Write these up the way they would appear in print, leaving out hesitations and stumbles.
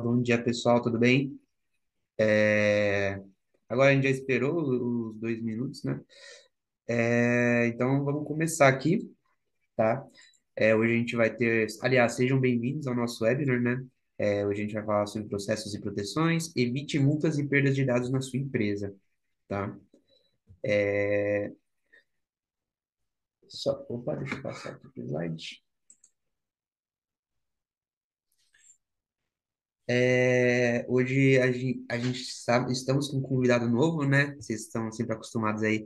Bom dia, pessoal, tudo bem? É, Agora a gente já esperou os 2 minutos, né? Então vamos começar aqui, tá? Hoje a gente vai ter, aliás, sejam bem-vindos ao nosso webinar, né? Hoje a gente vai falar sobre processos e proteções, evite multas e perdas de dados na sua empresa, tá? Opa, deixa eu passar aqui o slide. Hoje a gente sabe, estamos com um convidado novo, né? Vocês estão sempre acostumados aí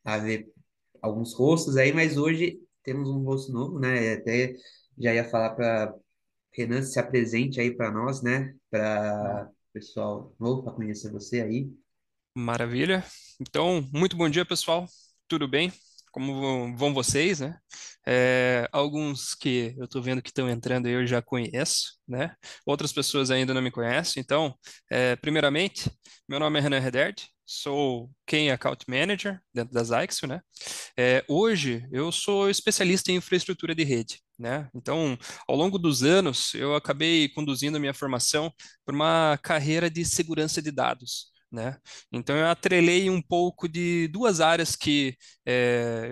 a ver alguns rostos aí, mas hoje temos um rosto novo, né? Até já ia falar para Renan se apresente aí para nós, né? Para pessoal novo, para conhecer você aí. Maravilha. Então, muito bom dia, pessoal. Tudo bem? Como vão vocês, né? Alguns que eu estou vendo que estão entrando aí eu já conheço, né? Outras pessoas ainda não me conhecem. Então, primeiramente, meu nome é Renan Redert, sou Key Account Manager dentro da Zyxel, né? Hoje, eu sou especialista em infraestrutura de rede, né? Então, ao longo dos anos, eu acabei conduzindo a minha formação por uma carreira de segurança de dados, né? Então eu atrelei um pouco de duas áreas que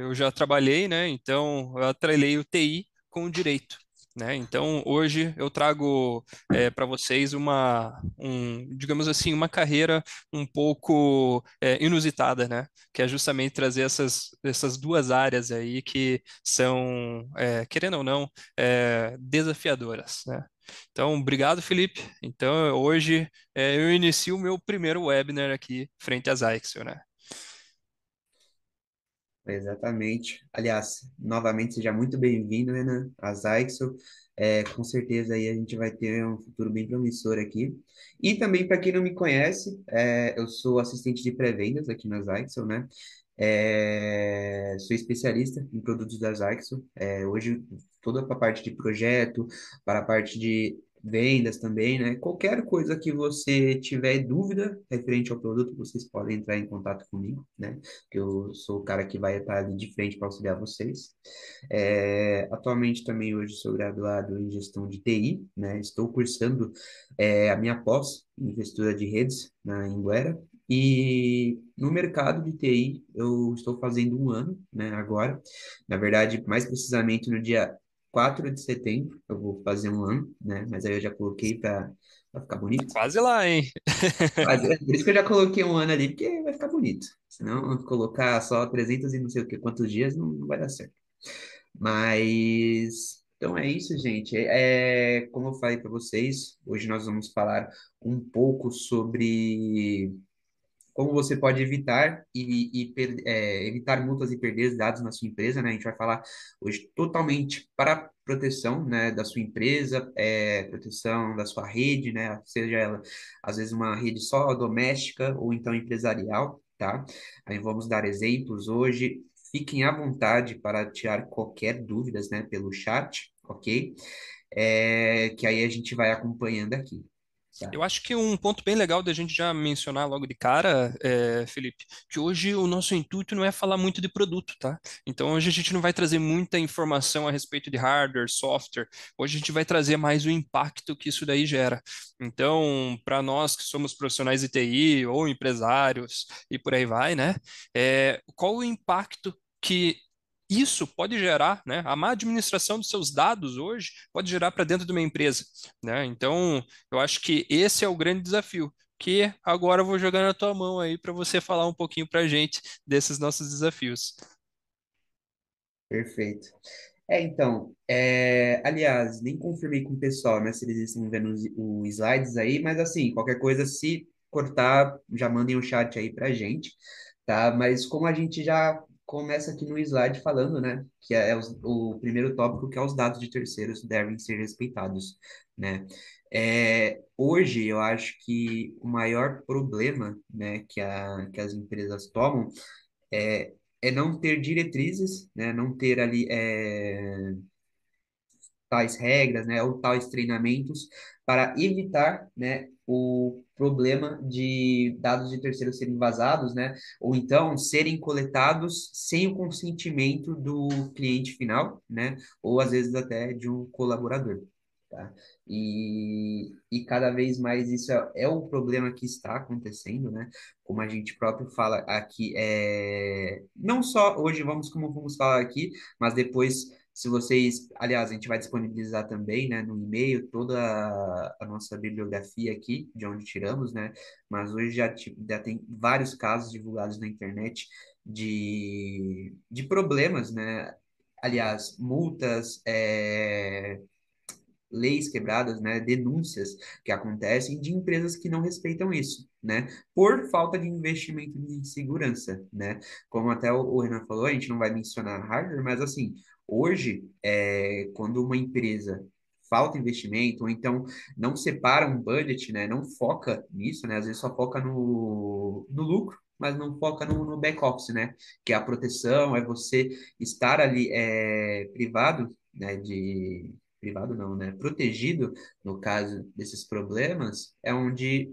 eu já trabalhei, né? Então eu atrelei o TI com o direito, né? Então hoje eu trago para vocês digamos assim, uma carreira um pouco inusitada, né? Que é justamente trazer essas duas áreas aí que são, querendo ou não, desafiadoras, né? Então, obrigado, Felipe. Então, hoje eu inicio o meu primeiro webinar aqui frente à Zyxel, né? Exatamente. Aliás, novamente, seja muito bem-vindo, Renan, a Zyxel. Com certeza aí a gente vai ter um futuro bem promissor aqui. E também, para quem não me conhece, eu sou assistente de pré-vendas aqui na Zyxel, né? Sou especialista em produtos da Zyxel. Hoje, toda a parte de projeto, para a parte de vendas também, né? Qualquer coisa que você tiver dúvida referente ao produto, vocês podem entrar em contato comigo, né? Que eu sou o cara que vai estar ali de frente para auxiliar vocês. Atualmente também hoje sou graduado em gestão de TI, né? Estou cursando a minha pós em infraestrutura de redes na Anguera. E no mercado de TI eu estou fazendo um ano, né, agora. Na verdade, mais precisamente no dia 4 de setembro eu vou fazer um ano, né? Mas aí eu já coloquei para ficar Tá bonito. quase lá, hein? Mas é por isso que eu já coloquei um ano ali, porque vai ficar bonito. Senão, colocar só 300 e não sei o que quantos dias não vai dar certo. Mas, então é isso, gente. Como eu falei para vocês, hoje nós vamos falar um pouco sobre como você pode evitar multas e perder dados na sua empresa, né? A gente vai falar hoje totalmente para proteção, né, da sua empresa, proteção da sua rede, né? Seja ela, às vezes, uma rede só doméstica ou então empresarial, tá? Aí vamos dar exemplos hoje. Fiquem à vontade para tirar qualquer dúvidas, né, pelo chat, ok? Que aí a gente vai acompanhando aqui, tá? Eu acho que um ponto bem legal da gente já mencionar logo de cara, Felipe, que hoje o nosso intuito não é falar muito de produto, tá? Então hoje a gente não vai trazer muita informação a respeito de hardware, software. Hoje a gente vai trazer mais o impacto que isso daí gera. Então, para nós que somos profissionais de TI ou empresários e por aí vai, né? Qual o impacto que isso pode gerar, né? A má administração dos seus dados hoje pode gerar para dentro de uma empresa, né? Então, eu acho que esse é o grande desafio, que agora eu vou jogar na tua mão aí para você falar um pouquinho para a gente desses nossos desafios. Perfeito. Então, aliás, nem confirmei com o pessoal, né, se eles estão vendo os slides aí, mas assim, qualquer coisa, se cortar, já mandem um chat aí pra gente, tá? Mas como a gente já começa aqui no slide falando, né, que o primeiro tópico, que é os dados de terceiros devem ser respeitados, né? Hoje, eu acho que o maior problema, né, que as empresas tomam é não ter diretrizes, né? Não ter ali tais regras, né? Ou tais treinamentos para evitar, né? O problema de dados de terceiros serem vazados, né? Ou então serem coletados sem o consentimento do cliente final, né? Ou às vezes até de um colaborador. tá? E cada vez mais isso é o problema que está acontecendo, né? Como a gente próprio fala aqui, não só hoje como vamos falar aqui, mas depois, se vocês, aliás, a gente vai disponibilizar também, né, no e-mail toda a nossa bibliografia aqui, de onde tiramos, né? Mas hoje já tem vários casos divulgados na internet de problemas, né? Aliás, multas, leis quebradas, né, denúncias que acontecem de empresas que não respeitam isso, né, por falta de investimento em segurança, né, como até o Renan falou, a gente não vai mencionar hardware, mas assim, hoje, quando uma empresa falta investimento, ou então não separa um budget, né, não foca nisso, né, às vezes só foca no lucro, mas não foca no back-office, né, que é a proteção, é você estar ali privado, né, de privado não, né? Protegido, no caso desses problemas, é onde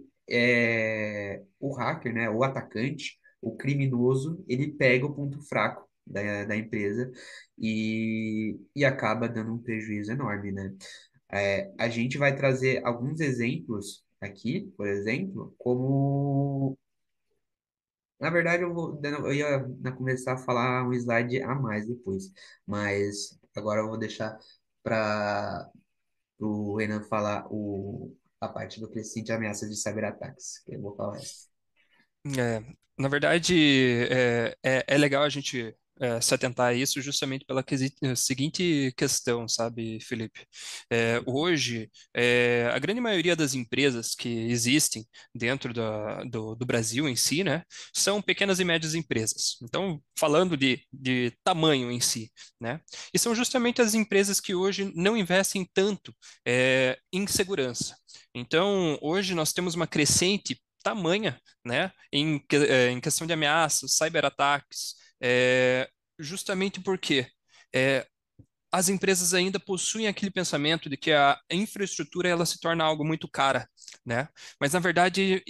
o hacker, né? O atacante, o criminoso, ele pega o ponto fraco da empresa e acaba dando um prejuízo enorme, né? A gente vai trazer alguns exemplos aqui, por exemplo, como na verdade, eu ia começar a falar um slide a mais depois, mas agora eu vou deixar para o Renan falar a parte do crescente ameaça de cyberataques, que eu vou falar o resto. É, na verdade, é legal a gente se atentar a isso justamente pela seguinte questão, sabe, Felipe? Hoje, a grande maioria das empresas que existem dentro do Brasil em si, né, são pequenas e médias empresas. Então, falando de tamanho em si, né, e são justamente as empresas que hoje não investem tanto em segurança. Então, hoje nós temos uma crescente tamanha, né, em questão de ameaças, cyberataques, justamente porque é, as empresas ainda possuem aquele pensamento de que a infraestrutura ela se torna algo muito cara, né? Mas na verdade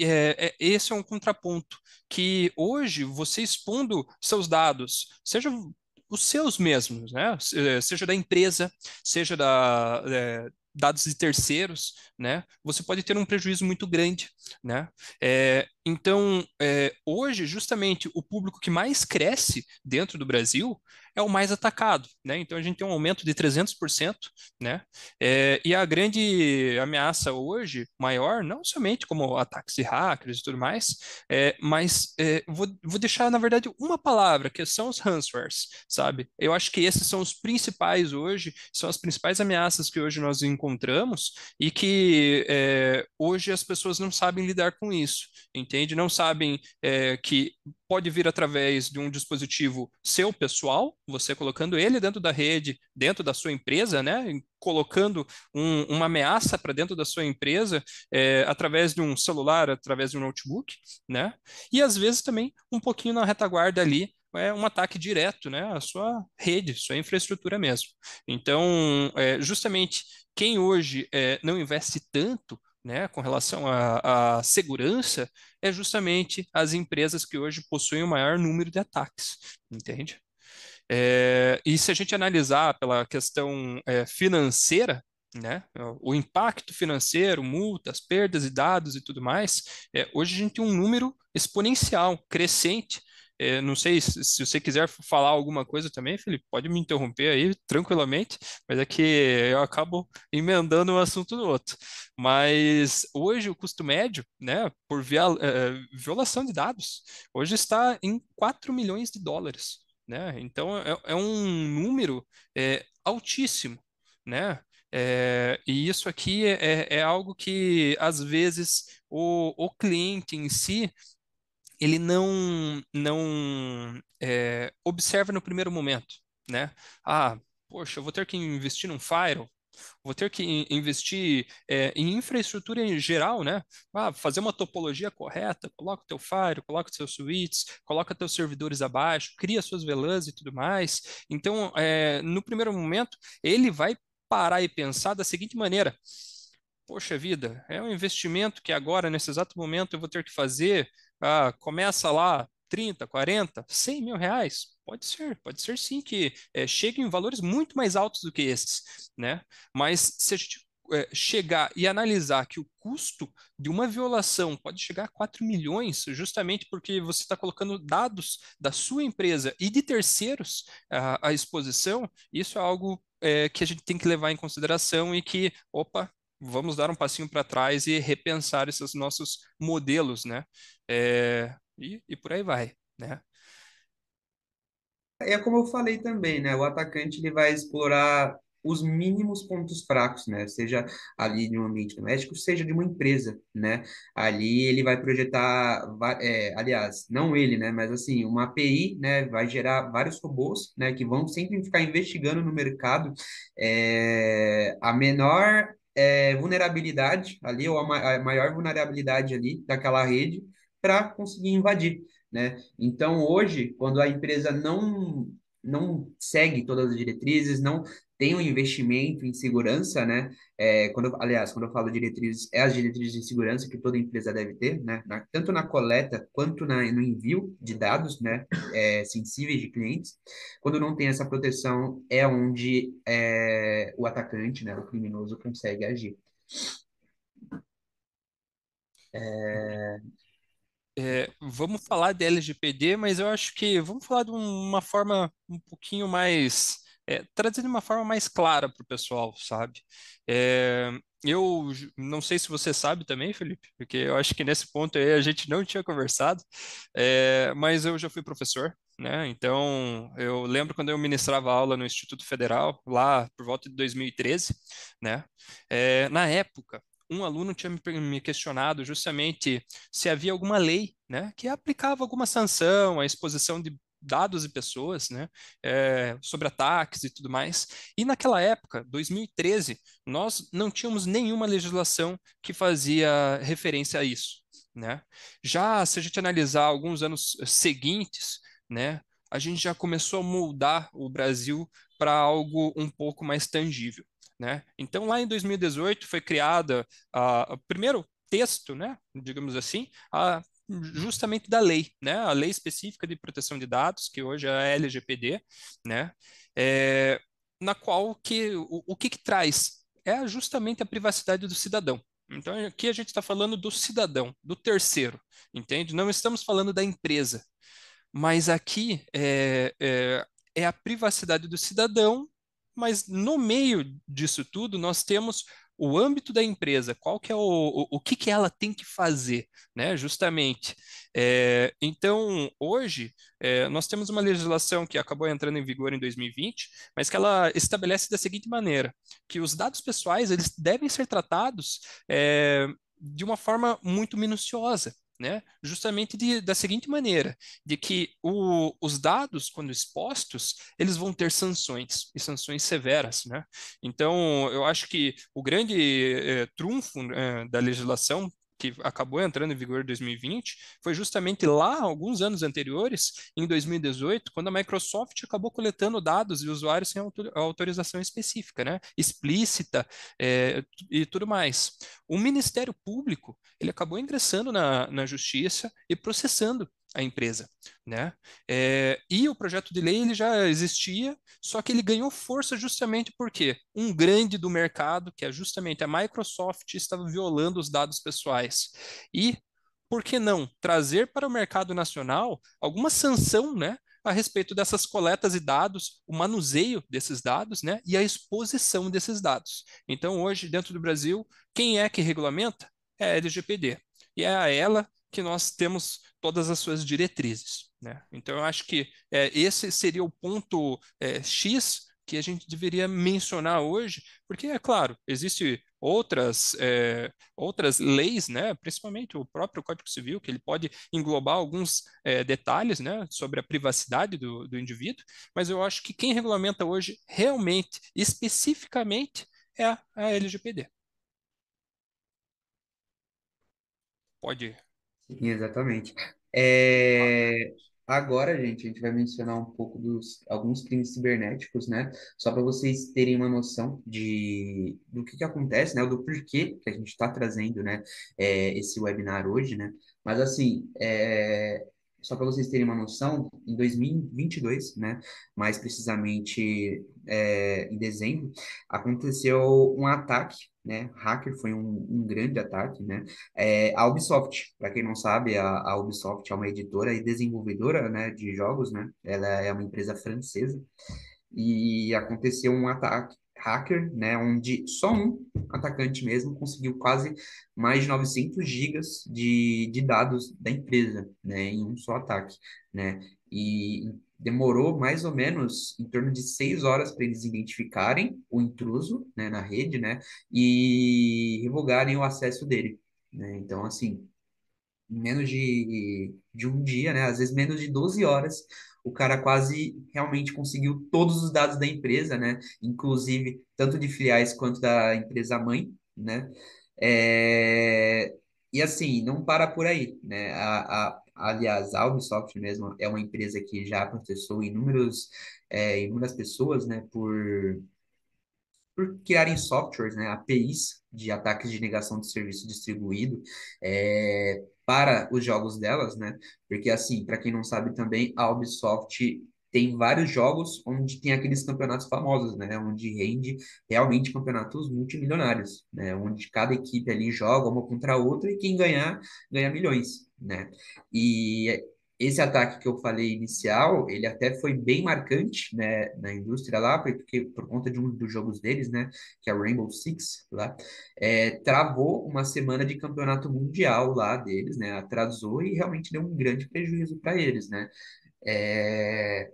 esse é um contraponto que hoje você expondo seus dados, seja os seus mesmos, né? Seja da empresa, seja dados de terceiros, né? Você pode ter um prejuízo muito grande, né? Então, hoje, justamente, o público que mais cresce dentro do Brasil é o mais atacado, né? Então a gente tem um aumento de 300%, né? E a grande ameaça hoje, maior, não somente como ataques de hackers e tudo mais, mas vou deixar, na verdade, uma palavra, que são os ransomwares, sabe? Eu acho que esses são os principais hoje, são as principais ameaças que hoje nós encontramos e que hoje as pessoas não sabem lidar com isso, entende? Não sabem que pode vir através de um dispositivo seu pessoal, você colocando ele dentro da rede, dentro da sua empresa, né? Colocando uma ameaça para dentro da sua empresa através de um celular, através de um notebook, né? E às vezes também um pouquinho na retaguarda ali, um ataque direto, né? À sua rede, sua infraestrutura mesmo. Então, justamente quem hoje não investe tanto, né, com relação à segurança, é justamente as empresas que hoje possuem o maior número de ataques, entende? E se a gente analisar pela questão financeira, né, o impacto financeiro, multas, perdas de dados e tudo mais, hoje a gente tem um número exponencial, crescente. Não sei se você quiser falar alguma coisa também, Felipe, pode me interromper aí tranquilamente, mas é que eu acabo emendando um assunto no outro. Mas hoje o custo médio, né, por violação de dados, hoje está em 4 milhões de dólares, né? Então é um número altíssimo, né? E isso aqui é algo que às vezes o cliente em si ele não observa no primeiro momento, né? Ah, poxa, eu vou ter que investir num firewall, vou ter que investir em infraestrutura em geral, né? Fazer uma topologia correta, coloca o teu firewall, coloca os seus switches, coloca teus servidores abaixo, cria suas VLANs e tudo mais. Então, no primeiro momento, ele vai parar e pensar da seguinte maneira: poxa vida, é um investimento que agora, nesse exato momento, eu vou ter que fazer. Começa lá 30, 40, 100 mil reais. Pode ser sim que chegue em valores muito mais altos do que esses, né? Mas se a gente chegar e analisar que o custo de uma violação pode chegar a 4 milhões, justamente porque você está colocando dados da sua empresa e de terceiros à exposição, isso é algo que a gente tem que levar em consideração e que, opa, vamos dar um passinho para trás e repensar esses nossos modelos, né? E por aí vai, né? É como eu falei também, né? O atacante ele vai explorar os mínimos pontos fracos, né? Seja ali de um ambiente doméstico, seja de uma empresa, né? Ali ele vai projetar, aliás, não ele, né? Mas assim, uma API, né? Vai gerar vários robôs, né? Que vão sempre ficar investigando no mercado a menor vulnerabilidade ali, ou a maior vulnerabilidade ali daquela rede para conseguir invadir, né? Então, hoje, quando a empresa não segue todas as diretrizes, não tem um investimento em segurança, né? Aliás, quando eu falo diretrizes, é as diretrizes de segurança que toda empresa deve ter, né? Tanto na coleta quanto no envio de dados, né? Sensíveis de clientes. Quando não tem essa proteção, é onde o atacante, né? O criminoso consegue agir. Vamos falar de LGPD, mas eu acho que vamos falar de uma forma um pouquinho mais, trazendo uma forma mais clara para o pessoal, sabe? É, não sei se você sabe também, Felipe, porque eu acho que nesse ponto aí a gente não tinha conversado, mas eu já fui professor. Né? Então, eu lembro quando eu ministrava aula no Instituto Federal, lá por volta de 2013, né? Na época, um aluno tinha me questionado justamente se havia alguma lei, né, que aplicava alguma sanção à exposição de dados e pessoas, né, sobre ataques e tudo mais. E naquela época, 2013, nós não tínhamos nenhuma legislação que fazia referência a isso, né? Já se a gente analisar alguns anos seguintes, né, a gente já começou a moldar o Brasil para algo um pouco mais tangível. Né? Então, lá em 2018, foi criada primeiro texto, né, digamos assim, justamente da lei, né, a lei específica de proteção de dados, que hoje é a LGPD, né, é, na qual o que traz é justamente a privacidade do cidadão. Então, aqui a gente está falando do cidadão, do terceiro, entende? Não estamos falando da empresa, mas aqui é a privacidade do cidadão, mas no meio disso tudo nós temos o âmbito da empresa, qual que é o que que ela tem que fazer, né? Justamente. Então, hoje, nós temos uma legislação que acabou entrando em vigor em 2020, mas que ela estabelece da seguinte maneira, que os dados pessoais, eles devem ser tratados de uma forma muito minuciosa. Né? Justamente da seguinte maneira, de que os dados, quando expostos, eles vão ter sanções, e sanções severas, né? Então, eu acho que o grande trunfo da legislação que acabou entrando em vigor em 2020, foi justamente lá, alguns anos anteriores, em 2018, quando a Microsoft acabou coletando dados de usuários sem autorização específica, né? Explícita, e tudo mais. O Ministério Público, ele acabou ingressando na justiça e processando a empresa, né? E o projeto de lei ele já existia, só que ele ganhou força justamente porque um grande do mercado, que é justamente a Microsoft, estava violando os dados pessoais. E por que não trazer para o mercado nacional alguma sanção, né? A respeito dessas coletas de dados, o manuseio desses dados, né, e a exposição desses dados. Então, hoje, dentro do Brasil, quem é que regulamenta? É a LGPD. E é a ela que nós temos todas as suas diretrizes, né? Então, eu acho que esse seria o ponto X que a gente deveria mencionar hoje, porque, é claro, existem outras leis, né, principalmente o próprio Código Civil, que ele pode englobar alguns detalhes, né, sobre a privacidade do indivíduo, mas eu acho que quem regulamenta hoje realmente, especificamente, é a LGPD. Pode. Sim, exatamente. Agora, gente, a gente vai mencionar um pouco dos alguns crimes cibernéticos, né? Só para vocês terem uma noção do que acontece, né? Do porquê que a gente está trazendo, né? Esse webinar hoje, né? Mas assim, Só para vocês terem uma noção, em 2022, né, mais precisamente em dezembro, aconteceu um ataque, né, hacker, foi um grande ataque, né, a Ubisoft, para quem não sabe, a Ubisoft é uma editora e desenvolvedora, né, de jogos, né, ela é uma empresa francesa, e aconteceu um ataque hacker, né, onde só um atacante mesmo conseguiu quase mais de 900 gigas de dados da empresa, né, em um só ataque, né, e demorou mais ou menos em torno de 6 horas para eles identificarem o intruso, né, na rede, né, e revogarem o acesso dele, né, então, assim, em menos de um dia, né? Às vezes menos de 12 horas, o cara quase realmente conseguiu todos os dados da empresa, né? Inclusive, tanto de filiais quanto da empresa mãe, né? É, E assim, não para por aí, né? Aliás, a Ubisoft mesmo é uma empresa que já processou inúmeras pessoas, né? Por criarem softwares, né, APIs de ataques de negação de serviço distribuído para os jogos delas, né? Porque assim, para quem não sabe também, a Ubisoft tem vários jogos onde tem aqueles campeonatos famosos, né? Onde rende realmente campeonatos multimilionários, né? Onde cada equipe ali joga uma contra a outra e quem ganhar ganha milhões, né? E esse ataque que eu falei inicial, ele até foi bem marcante, né, na indústria lá, porque por conta de um dos jogos deles, né, que é o Rainbow Six lá, travou uma semana de campeonato mundial lá deles, né, atrasou e realmente deu um grande prejuízo para eles, né. É,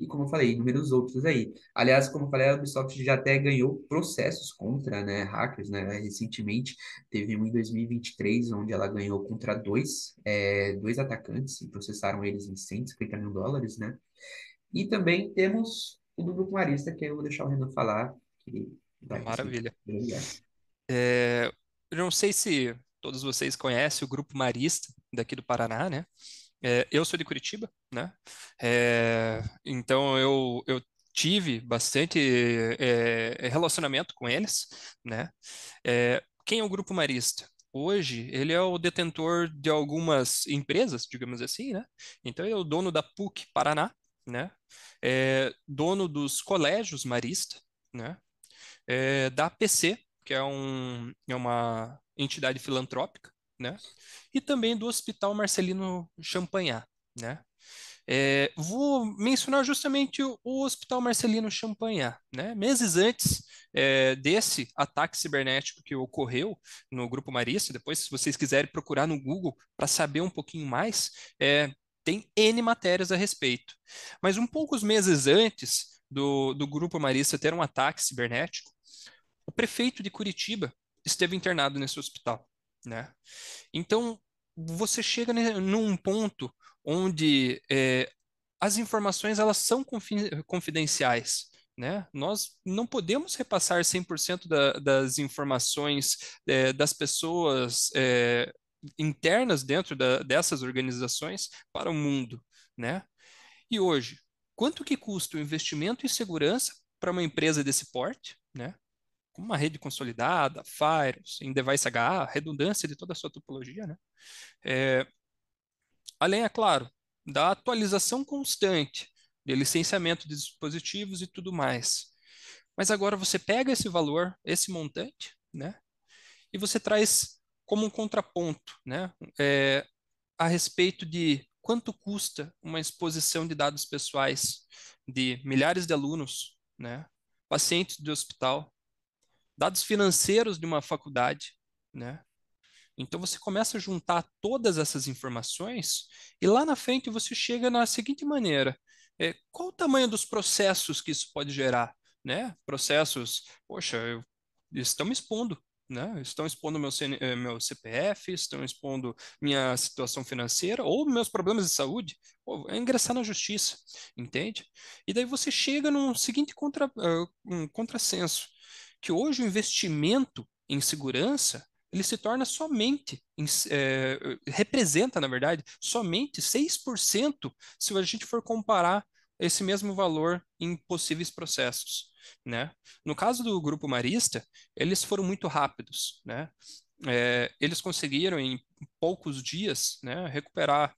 como eu falei, inúmeros outros aí. Aliás, como eu falei, a Ubisoft já até ganhou processos contra, né, hackers, né? Recentemente teve um em 2023, onde ela ganhou contra dois atacantes e processaram eles em US$ 150 mil, né? E também temos o do Grupo Marista, que eu vou deixar o Renan falar, que vai conseguir Maravilha. brilhar. É, eu não sei se todos vocês conhecem o Grupo Marista daqui do Paraná, né? Eu sou de Curitiba, né? Então eu tive bastante relacionamento com eles, né? Quem é o Grupo Marista? Hoje, ele é o detentor de algumas empresas, digamos assim, né? Então, ele é o dono da PUC Paraná, né? Dono dos colégios Marista, né? Da APC, que é uma entidade filantrópica, né? E também do Hospital Marcelino Champagnat, né? Vou mencionar justamente o Hospital Marcelino Champagnat, né? Meses antes desse ataque cibernético que ocorreu no Grupo Marista, depois, se vocês quiserem procurar no Google para saber um pouquinho mais, tem N matérias a respeito. Mas poucos meses antes do Grupo Marista ter um ataque cibernético, o prefeito de Curitiba esteve internado nesse hospital, né? Então, você chega num ponto onde as informações elas são confidenciais, né? Nós não podemos repassar 100% das informações das pessoas internas dentro dessas organizações para o mundo, né? E hoje, quanto que custa o investimento em segurança para uma empresa desse porte, né? Com uma rede consolidada, Firewalls, em Device HA, redundância de toda a sua topologia, né? É, Além, é claro, da atualização constante de licenciamento de dispositivos e tudo mais. Mas agora você pega esse valor, esse montante, né, e você traz como um contraponto, né, a respeito de quanto custa uma exposição de dados pessoais de milhares de alunos, né, pacientes do hospital, dados financeiros de uma faculdade, né? Então você começa a juntar todas essas informações e lá na frente você chega na seguinte maneira: qual o tamanho dos processos que isso pode gerar, né? Processos, poxa, estão me expondo, né? Estão expondo meu CPF, estão expondo minha situação financeira ou meus problemas de saúde. Pô, é ingressar na justiça, entende? E daí você chega num seguinte um contrassenso, que hoje o investimento em segurança ele se torna representa, na verdade, somente 6% se a gente for comparar esse mesmo valor em possíveis processos, né? No caso do Grupo Marista, eles foram muito rápidos, né? Eles conseguiram em poucos dias, né, recuperar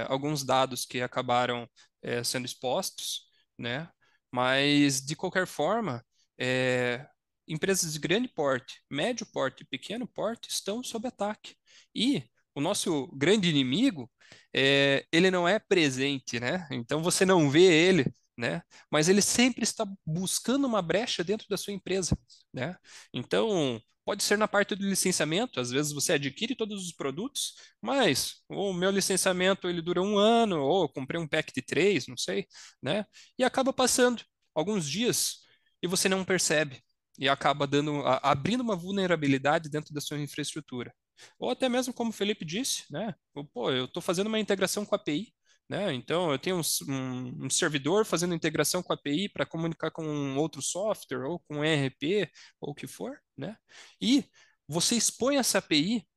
alguns dados que acabaram sendo expostos, né? Mas, de qualquer forma, é, empresas de grande porte, médio porte e pequeno porte estão sob ataque. E o nosso grande inimigo, ele não é presente, né? Então você não vê ele, né? Mas ele sempre está buscando uma brecha dentro da sua empresa, né? Então, pode ser na parte do licenciamento, às vezes você adquire todos os produtos, mas o meu licenciamento ele dura um ano, ou eu comprei um pack de três, não sei, né? E acaba passando alguns dias e você não percebe e acaba abrindo uma vulnerabilidade dentro da sua infraestrutura. Ou até mesmo como o Felipe disse, né? Pô, eu estou fazendo uma integração com a API, né? Então eu tenho um servidor fazendo integração com a API para comunicar com um outro software ou com um ERP ou o que for, né? E você expõe essa API,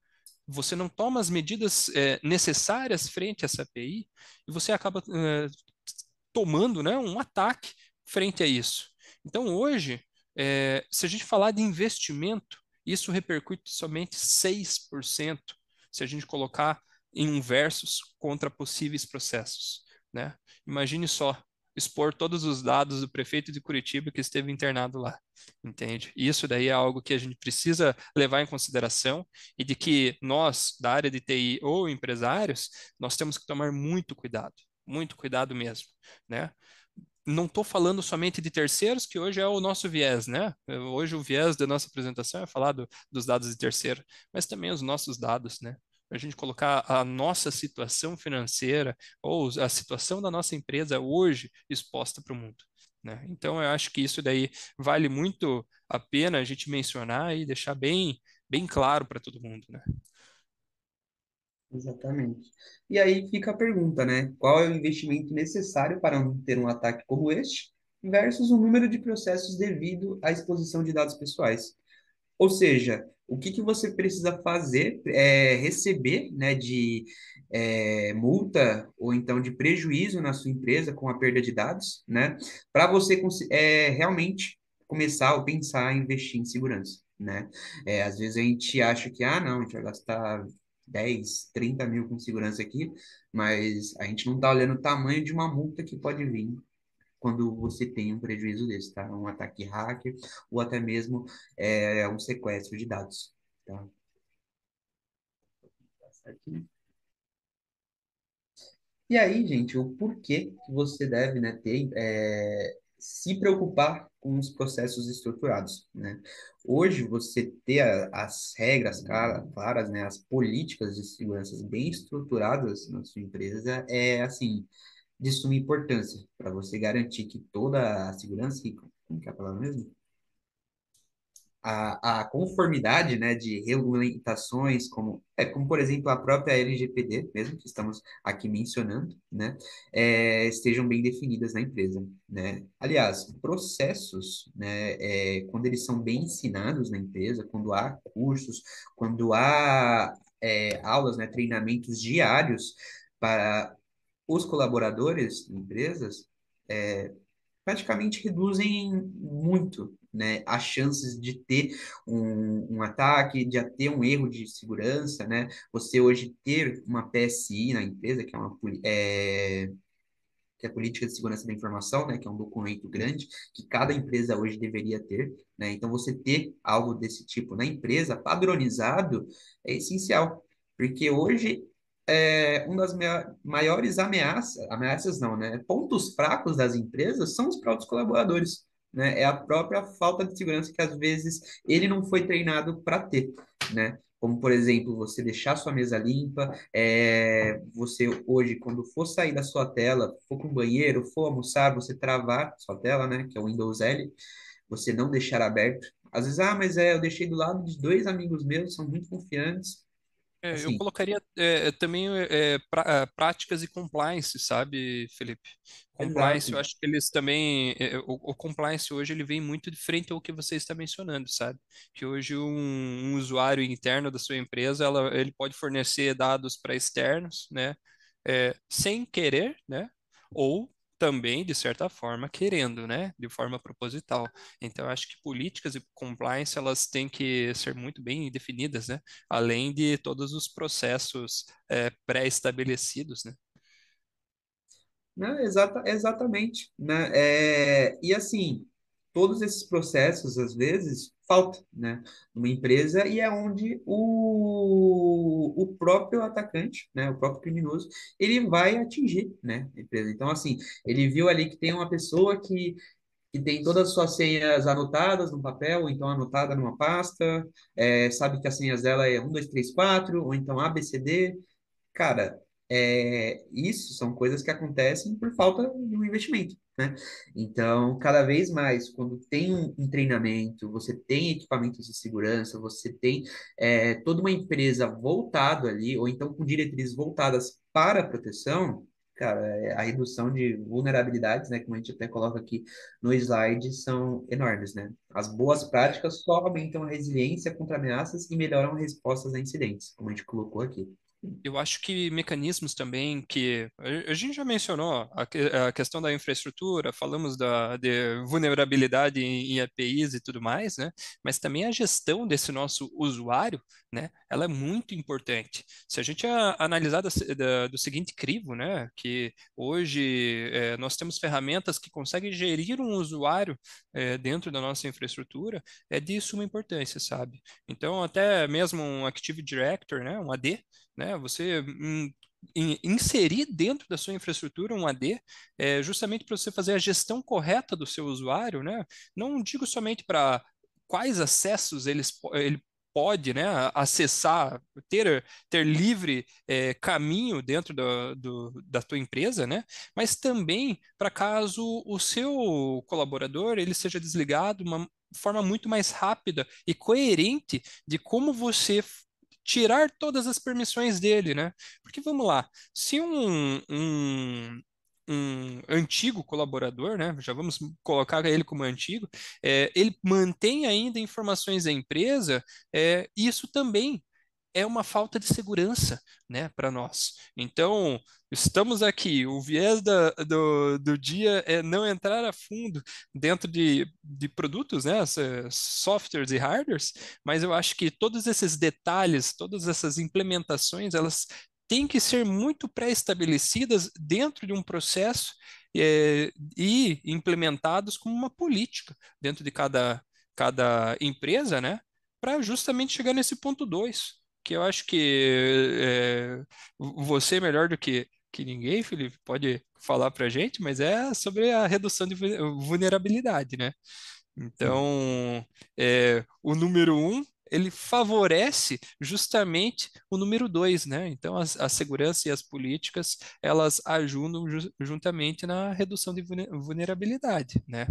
você não toma as medidas necessárias frente a essa API e você acaba tomando, né, um ataque frente a isso. Então, hoje, se a gente falar de investimento, isso repercute somente 6% se a gente colocar em um versus contra possíveis processos, né? Imagine só, expor todos os dados do prefeito de Curitiba que esteve internado lá, entende? Isso daí é algo que a gente precisa levar em consideração e de que nós, da área de TI ou empresários, nós temos que tomar muito cuidado mesmo, né? Não estou falando somente de terceiros, que hoje é o nosso viés, né? Hoje o viés da nossa apresentação é falar dos dados de terceiro, mas também os nossos dados, né? A gente colocar a nossa situação financeira ou a situação da nossa empresa hoje exposta para o mundo, né? Então eu acho que isso daí vale muito a pena a gente mencionar e deixar bem claro para todo mundo, né? Exatamente. E aí fica a pergunta, né? Qual é o investimento necessário para não ter um ataque como este, versus o número de processos devido à exposição de dados pessoais? Ou seja, o que que você precisa fazer, receber, né, de multa ou então de prejuízo na sua empresa com a perda de dados, né, para você realmente começar ou pensar em investir em segurança, né? Às vezes a gente acha que, ah, não, a gente vai gastar 10, 30 mil com segurança aqui, mas a gente não está olhando o tamanho de uma multa que pode vir quando você tem um prejuízo desse, tá? Um ataque hacker ou até mesmo um sequestro de dados, tá? Tá certo? E aí, gente, o porquê que você deve, né, se preocupar com os processos estruturados, né? Hoje, você ter as regras claras, né, as políticas de segurança bem estruturadas na sua empresa é, assim, de suma importância para você garantir que toda a segurança, como que é a palavra mesmo? A conformidade, né, de regulamentações, como, por exemplo, a própria LGPD, mesmo que estamos aqui mencionando, né, estejam bem definidas na empresa, né. Aliás, processos, né, quando eles são bem ensinados na empresa, quando há cursos, quando há aulas, né, treinamentos diários para os colaboradores de empresas, praticamente reduzem muito, né, as chances de ter um ataque, de ter um erro de segurança, né? Você hoje ter uma PSI na empresa, que é a Política de Segurança da Informação, né, que é um documento grande que cada empresa hoje deveria ter, né? Então, você ter algo desse tipo na empresa, padronizado, é essencial, porque hoje uma das maiores ameaças não, né? Pontos fracos das empresas são os próprios colaboradores, né? É a própria falta de segurança que às vezes ele não foi treinado para ter, né? Como, por exemplo, você deixar sua mesa limpa, você hoje, quando for sair da sua tela, for para um banheiro, for almoçar, você travar sua tela, né, que é o Windows L, você não deixar aberto. Às vezes, ah, mas eu deixei do lado de dois amigos meus, são muito confiantes. Eu Assim, colocaria também práticas e compliance, sabe, Felipe? Compliance, exato. eu acho que eles também. O compliance hoje ele vem muito de frente ao que você está mencionando, sabe? Que hoje um usuário interno da sua empresa ele pode fornecer dados para externos, né? Sem querer, né? Ou também, de certa forma, querendo, né? De forma proposital. Então, eu acho que políticas e compliance, elas têm que ser muito bem definidas, né? Além de todos os processos pré-estabelecidos, né? Né? Exatamente, né? E assim, todos esses processos, às vezes, faltam, né? Numa empresa e é onde o próprio atacante, né? O próprio criminoso, ele vai atingir, né? A empresa. Então, assim, ele viu ali que tem uma pessoa que tem todas as suas senhas anotadas no papel, ou então anotada numa pasta, sabe que as senhas dela é 1, 2, 3, 4 ou então ABCD. Cara, isso são coisas que acontecem por falta de um investimento, né? Então, cada vez mais, quando tem um treinamento, você tem equipamentos de segurança, você tem toda uma empresa voltado ali, ou então com diretrizes voltadas para a proteção, cara, a redução de vulnerabilidades, né, como a gente até coloca aqui no slide, são enormes, né? As boas práticas só aumentam a resiliência contra ameaças e melhoram as respostas a incidentes, como a gente colocou aqui. Eu acho que mecanismos também que a gente já mencionou a questão da infraestrutura, falamos de vulnerabilidade em APIs e tudo mais, né? Mas também a gestão desse nosso usuário, né? Ela é muito importante. Se a gente analisar do seguinte crivo, né? Que hoje nós temos ferramentas que conseguem gerir um usuário dentro da nossa infraestrutura, é de suma importância, sabe? Então, até mesmo um Active Director, né? Um AD, né? Você inserir dentro da sua infraestrutura um AD, justamente para você fazer a gestão correta do seu usuário, né? Não digo somente para quais acessos ele pode, né, acessar, ter livre caminho dentro da tua empresa, né? Mas também para caso o seu colaborador ele seja desligado de uma forma muito mais rápida e coerente de como você tirar todas as permissões dele, né? Porque vamos lá, se um antigo colaborador, né? Já vamos colocar ele como antigo, ele mantém ainda informações da empresa, isso também é uma falta de segurança, né, para nós. Então, estamos aqui, o viés do dia é não entrar a fundo dentro de produtos, né, softwares e hardwares, mas eu acho que todos esses detalhes, todas essas implementações, elas têm que ser muito pré-estabelecidas dentro de um processo e implementados como uma política dentro de cada empresa, né, para justamente chegar nesse ponto 2 que eu acho que você é melhor do que ninguém, Felipe, pode falar para a gente, mas é sobre a redução de vulnerabilidade, né? Então, o número um, ele favorece justamente o número dois, né? Então, a segurança e as políticas, elas ajudam juntamente na redução de vulnerabilidade, né?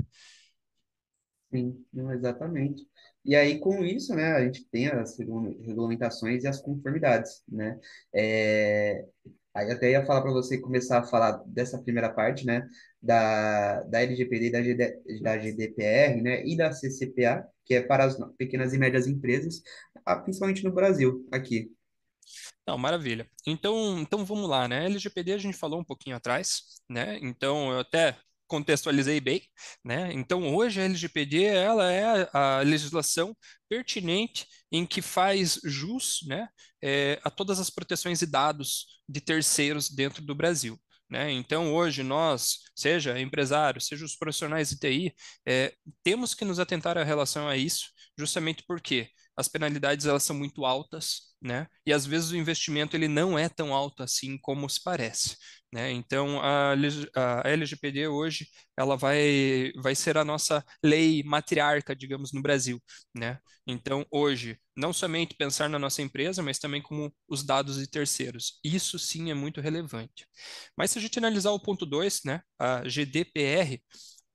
Sim, não, exatamente. E aí, com isso, né, a gente tem as regulamentações e as conformidades, né? Aí até ia falar para você começar a falar dessa primeira parte, né, da LGPD e da GDPR, né, e da CCPA, que é para as pequenas e médias empresas, principalmente no Brasil, aqui. Não, maravilha. Então vamos lá, né? LGPD a gente falou um pouquinho atrás, né? Então eu até contextualizei bem, né? Então hoje a LGPD ela é a legislação pertinente em que faz jus, né, a todas as proteções de dados de terceiros dentro do Brasil. Né? Então, hoje, nós, seja empresários, seja os profissionais de TI, temos que nos atentar à relação a isso, justamente porque as penalidades elas são muito altas, né? E às vezes o investimento ele não é tão alto assim como se parece, né? Então a LGPD hoje ela vai ser a nossa lei matriarca, digamos, no Brasil, né? Então hoje não somente pensar na nossa empresa, mas também como os dados de terceiros. Isso sim é muito relevante. Mas se a gente analisar o ponto 2, né? A GDPR,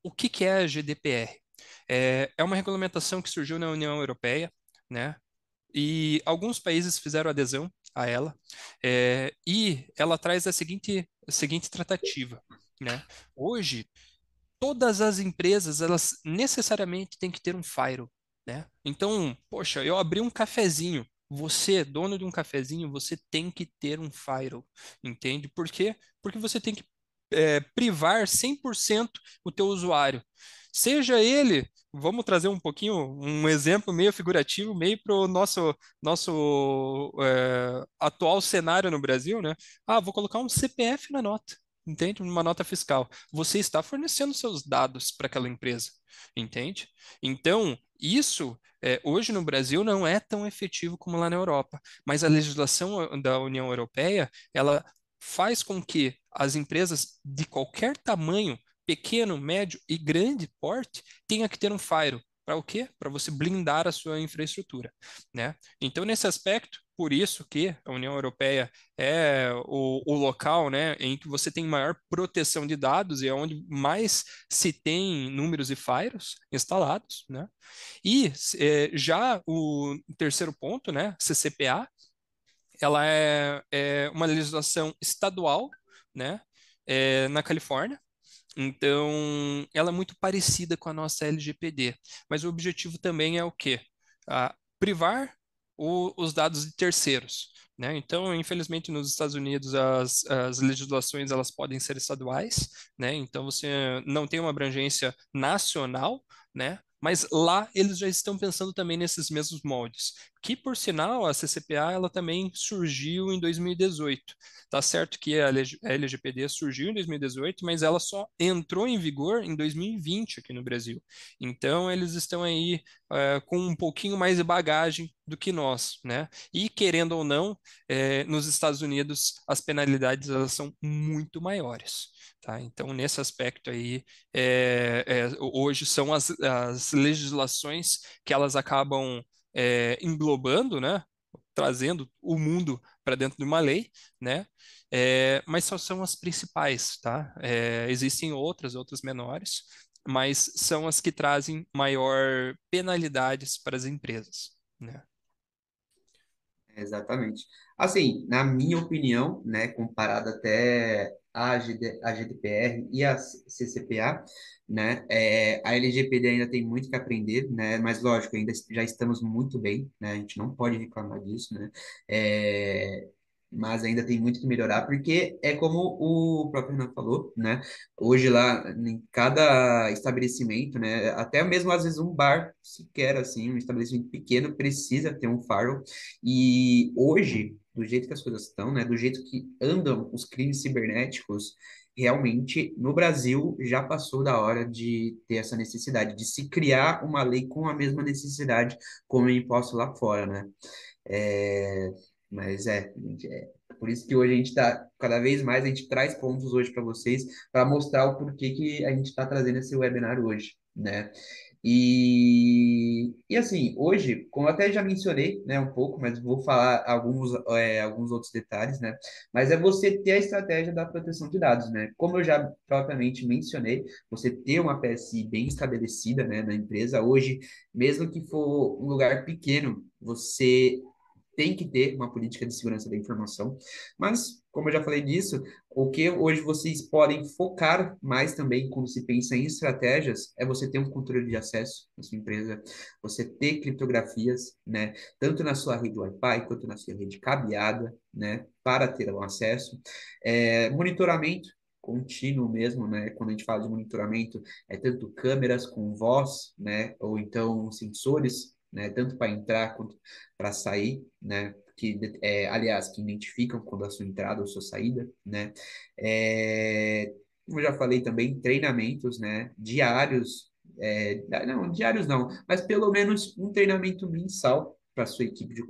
o que que é a GDPR? É uma regulamentação que surgiu na União Europeia, né? E alguns países fizeram adesão a ela, e ela traz a seguinte tratativa, né? Hoje, todas as empresas, elas necessariamente têm que ter um firewall, né? Então, poxa, eu abri um cafezinho, você, dono de um cafezinho, você tem que ter um firewall, entende? Por quê? Porque você tem que privar 100% o teu usuário. Seja ele, vamos trazer um pouquinho, um exemplo meio figurativo, meio para o nosso atual cenário no Brasil, né? Ah, vou colocar um CPF na nota, entende? Uma nota fiscal. Você está fornecendo seus dados para aquela empresa, entende? Então, isso hoje no Brasil não é tão efetivo como lá na Europa, mas a legislação da União Europeia, ela faz com que as empresas de qualquer tamanho, pequeno, médio e grande porte, tenha que ter um firewall. Para o quê? Para você blindar a sua infraestrutura, né? Então, nesse aspecto, por isso que a União Europeia é o local, né, em que você tem maior proteção de dados e é onde mais se tem números e firewalls instalados, né? E já o terceiro ponto, né, CCPA, ela é uma legislação estadual, né, na Califórnia. Então, ela é muito parecida com a nossa LGPD, mas o objetivo também é o quê? Privar os dados de terceiros, né? Então, infelizmente, nos Estados Unidos as legislações elas podem ser estaduais, né? Então, você não tem uma abrangência nacional, né? Mas lá eles já estão pensando também nesses mesmos moldes. Que, por sinal, a CCPA ela também surgiu em 2018. Tá certo que a LGPD surgiu em 2018, mas ela só entrou em vigor em 2020 aqui no Brasil. Então, eles estão aí com um pouquinho mais de bagagem do que nós, né? E, querendo ou não, nos Estados Unidos, as penalidades elas são muito maiores. Tá? Então, nesse aspecto aí, hoje são as legislações que elas acabam englobando, né? Trazendo o mundo para dentro de uma lei, né? Mas só são as principais, tá? Existem outras menores, mas são as que trazem maior penalidades para as empresas, né? Exatamente. Assim, na minha opinião, né, comparado até a GDPR e a CCPA, né, a LGPD ainda tem muito que aprender, né, mas lógico, ainda já estamos muito bem, né, a gente não pode reclamar disso, né, é, mas ainda tem muito que melhorar, porque é como o próprio Renan falou, né, hoje lá em cada estabelecimento, né, até mesmo às vezes um bar, sequer assim, um estabelecimento pequeno precisa ter um firewall, e hoje, do jeito que as coisas estão, né, do jeito que andam os crimes cibernéticos, realmente no Brasil já passou da hora de ter essa necessidade, de se criar uma lei com a mesma necessidade como é imposto lá fora, né? É, mas gente, por isso que hoje a gente está, cada vez mais a gente traz pontos hoje para vocês, para mostrar o porquê que a gente está trazendo esse webinar hoje, né? E assim, hoje, como eu até já mencionei, né, um pouco, mas vou falar alguns outros detalhes, né? Mas é você ter a estratégia da proteção de dados, né? Como eu já propriamente mencionei, você ter uma PSI bem estabelecida, né, na empresa. Hoje, mesmo que for um lugar pequeno, você tem que ter uma política de segurança da informação, mas, como eu já falei disso, o que hoje vocês podem focar mais também quando se pensa em estratégias é você ter um controle de acesso na sua empresa, você ter criptografias, né, tanto na sua rede Wi-Fi quanto na sua rede cabeada, né, para ter um acesso. Monitoramento contínuo mesmo, né? Quando a gente fala de monitoramento, é tanto câmeras com voz, né? Ou então sensores, né? Tanto para entrar quanto para sair, né? Aliás, que identificam quando a sua entrada ou sua saída, né? Como eu já falei também, treinamentos, né? Diários, não, diários não, mas pelo menos um treinamento mensal para sua equipe de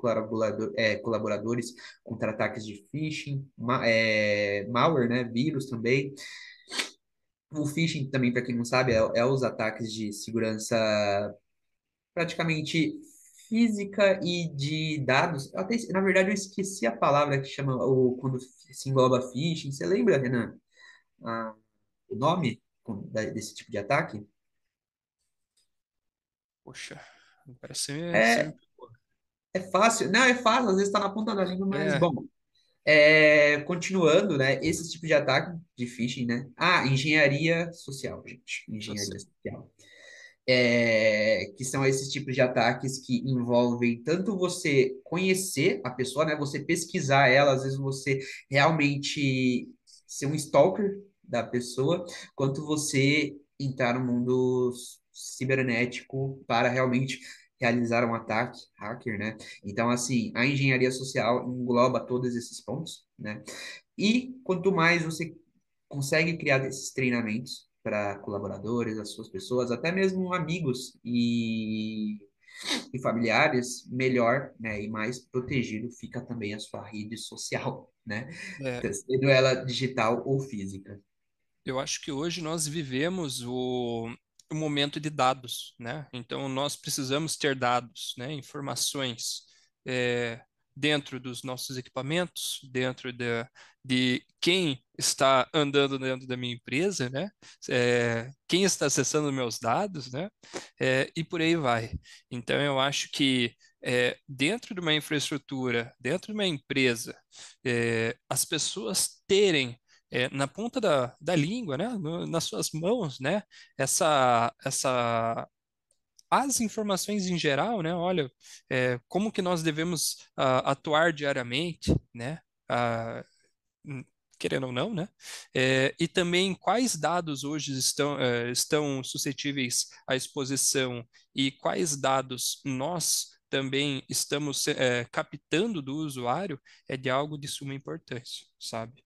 colaboradores contra ataques de phishing, malware, né? Vírus também. O phishing também, para quem não sabe, é os ataques de segurança praticamente física e de dados. Na verdade, eu esqueci a palavra que chama quando se engloba phishing. Você lembra, Renan, ah, o nome desse tipo de ataque? Poxa, parece ser... É, é fácil. Não, é fácil, às vezes está na ponta da língua, mas É, bom. Continuando, né? Esse tipo de ataque de phishing, né? Ah, engenharia social, gente. Engenharia social. Que são esses tipos de ataques que envolvem tanto você conhecer a pessoa, né? Você pesquisar ela, às vezes você realmente ser um stalker, da pessoa, quanto você entrar no mundo cibernético para realmente realizar um ataque hacker, né? Então, assim, a engenharia social engloba todos esses pontos, né? E quanto mais você consegue criar esses treinamentos para colaboradores, as suas pessoas, até mesmo amigos e familiares, melhor, né, e mais protegido fica também a sua rede social, né, É, sendo ela digital ou física. eu acho que hoje nós vivemos o momento de dados, né? Então, nós precisamos ter dados, né? Informações é, dentro dos nossos equipamentos, dentro de quem está andando dentro da minha empresa, né? Quem está acessando meus dados, né? E por aí vai. Então, eu acho que dentro de uma infraestrutura, dentro de uma empresa, as pessoas terem na ponta da língua, né, nas suas mãos, né, as informações em geral, né, olha, como que nós devemos atuar diariamente, né, ah, hum, querendo ou não, né, e também quais dados hoje estão suscetíveis à exposição e quais dados nós também estamos captando do usuário é de algo de suma importância, sabe?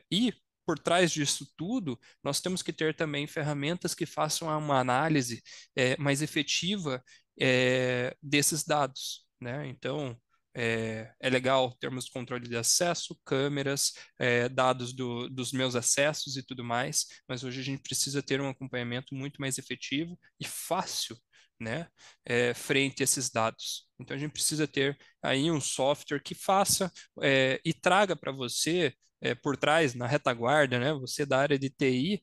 E por trás disso tudo, nós temos que ter também ferramentas que façam uma análise mais efetiva desses dados, né? Então, é legal termos controle de acesso, câmeras, dados dos meus acessos e tudo mais, mas hoje a gente precisa ter um acompanhamento muito mais efetivo e fácil, né, frente a esses dados. Então a gente precisa ter aí um software que faça e traga para você por trás, na retaguarda, né, você da área de TI,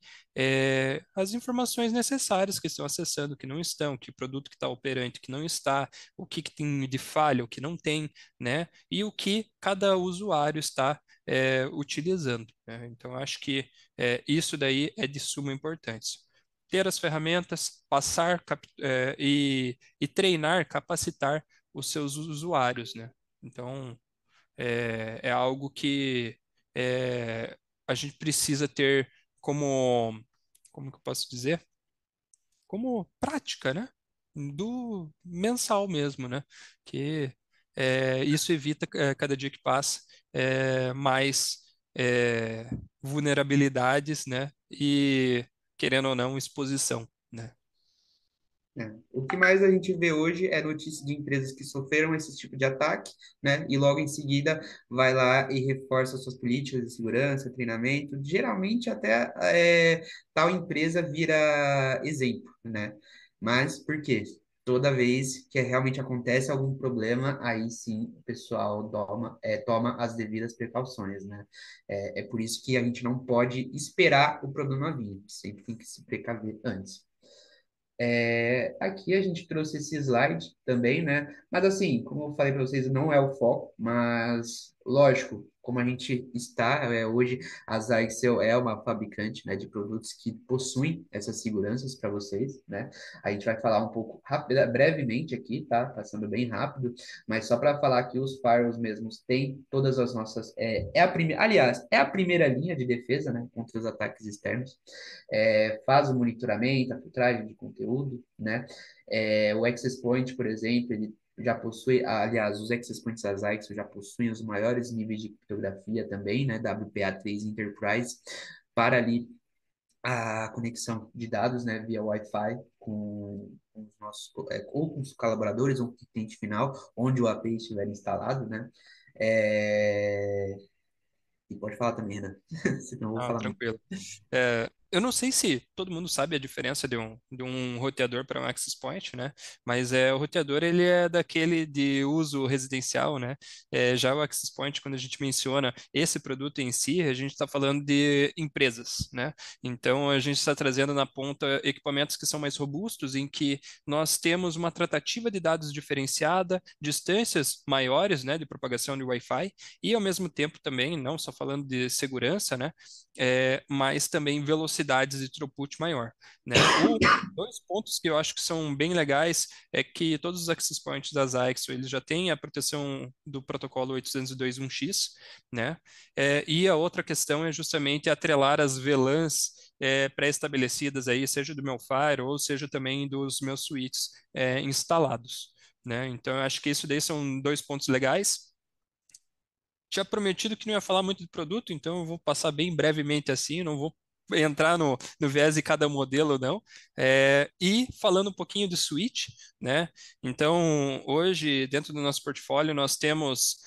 as informações necessárias que estão acessando, que não estão, que produto que está operante, que não está, o que, que tem de falha, o que não tem, né? E o que cada usuário está utilizando, né? Então, acho que isso daí é de suma importância. Ter as ferramentas, passar e treinar, capacitar os seus usuários, né? Então, é algo que a gente precisa ter como que eu posso dizer? Como prática, né? Do mensal mesmo, né? Que isso evita cada dia que passa mais é, vulnerabilidades, né? E querendo ou não, exposição, né? É. O que mais a gente vê hoje é notícia de empresas que sofreram esse tipo de ataque, né? E logo em seguida vai lá e reforça suas políticas de segurança, treinamento. Geralmente até tal empresa vira exemplo, né? Mas por quê? Toda vez que realmente acontece algum problema, aí sim o pessoal toma as devidas precauções, né? É por isso que a gente não pode esperar o problema vir, sempre tem que se precaver antes. Aqui a gente trouxe esse slide também, né? Mas assim, como eu falei para vocês, não é o foco, mas lógico, como a gente está hoje, a Zyxel é uma fabricante, né, de produtos que possuem essas seguranças para vocês, né? A gente vai falar um pouco brevemente aqui, tá? Passando bem rápido, mas só para falar que os firewalls mesmos têm todas as nossas, aliás, é a primeira linha de defesa, né, contra os ataques externos, faz o monitoramento, a filtragem de conteúdo, né? O Access Point, por exemplo, ele já possui, aliás, os Access Points da Zyxel já possuem os maiores níveis de criptografia também, né? WPA3 Enterprise, para ali a conexão de dados, né, via Wi-Fi com os nossos, ou com os colaboradores, ou com o cliente final, onde o API estiver instalado, né? E pode falar também, né? Senão eu vou Ah, falar muito. tranquilo. Eu não sei se todo mundo sabe a diferença de um roteador para um access point, né? Mas o roteador ele é daquele de uso residencial, né? Já o access point, quando a gente menciona esse produto em si, a gente está falando de empresas, né? Então a gente está trazendo na ponta equipamentos que são mais robustos, em que nós temos uma tratativa de dados diferenciada, distâncias maiores, né, de propagação de Wi-Fi e ao mesmo tempo também, não só falando de segurança, né? Mas também velocidade capacidades de throughput maior, né? Dois pontos que eu acho que são bem legais é que todos os access points das IXO, eles já têm a proteção do protocolo 802.1x, né? E a outra questão é justamente atrelar as VLANs pré-estabelecidas aí, seja do meu Fire ou seja também dos meus switches instalados, né? Então, eu acho que isso daí são dois pontos legais. Tinha prometido que não ia falar muito de produto, então eu vou passar bem brevemente assim, não vou entrar no viés de cada modelo, não. E falando um pouquinho de Switch, né? Então, hoje, dentro do nosso portfólio, nós temos